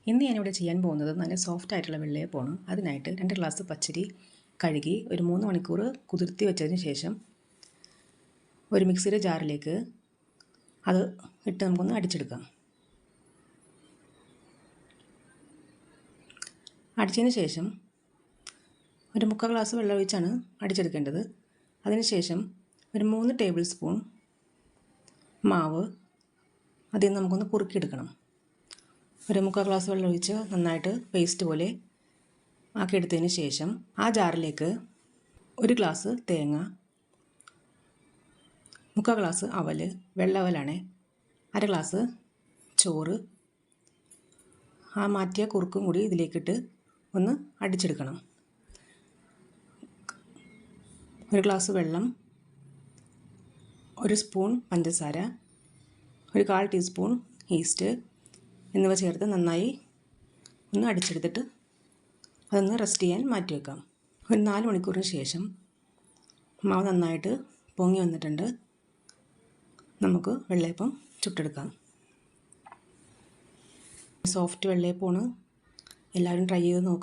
ഇന്ന് ഞാനിവിടെ ചെയ്യാൻ പോകുന്നത് നല്ല സോഫ്റ്റ് ആയിട്ടുള്ള വെള്ളയപ്പമാണ്. അതിനായിട്ട് 2 ഗ്ലാസ് പച്ചരി കഴുകി ഒരു 3 മണിക്കൂർ കുതിർത്തി വെച്ചതിന് ശേഷം ഒരു മിക്സിയുടെ ജാറിലേക്ക് അത് ഇട്ട് നമുക്കൊന്ന് അടിച്ചെടുക്കാം. അടിച്ചതിന് ശേഷം ഒരു 3/4 ഗ്ലാസ് വെള്ളം ഒഴിച്ചാണ് അടിച്ചെടുക്കേണ്ടത്. അതിനുശേഷം ഒരു 3 ടേബിൾ സ്പൂൺ മാവ് അതിൽ നിന്ന് നമുക്കൊന്ന് കുറുക്കിയെടുക്കണം. ഒരു 3/4 ഗ്ലാസ് വെള്ളം ഒഴിച്ച് നന്നായിട്ട് പേസ്റ്റ് പോലെ ആക്കിയെടുത്തതിന് ശേഷം ആ ജാറിലേക്ക് 1 ഗ്ലാസ് തേങ്ങ, 3/4 ഗ്ലാസ് അവൽ, വെള്ള അവലാണ്, 1/2 ഗ്ലാസ് ചോറ്, ആ മാറ്റിയ കുറുക്കും കൂടി ഇതിലേക്കിട്ട് ഒന്ന് അടിച്ചെടുക്കണം. 1 ഗ്ലാസ് വെള്ളം, 1 സ്പൂൺ പഞ്ചസാര, 1/4 ടീസ്പൂൺ ഈസ്റ്റ് എന്നിവ ചേർത്ത് നന്നായി ഒന്ന് അടിച്ചെടുത്തിട്ട് അതൊന്ന് റെസ്റ്റ് ചെയ്യാൻ മാറ്റി വെക്കാം. ഒരു 4 മണിക്കൂറിന് ശേഷം മാവ് നന്നായിട്ട് പൊങ്ങി വന്നിട്ടുണ്ട്. നമുക്ക് വെള്ളയപ്പം ചുട്ടെടുക്കാം. സോഫ്റ്റ് വെള്ളയപ്പമാണ്. എല്ലാവരും ട്രൈ ചെയ്ത് നോക്കണം.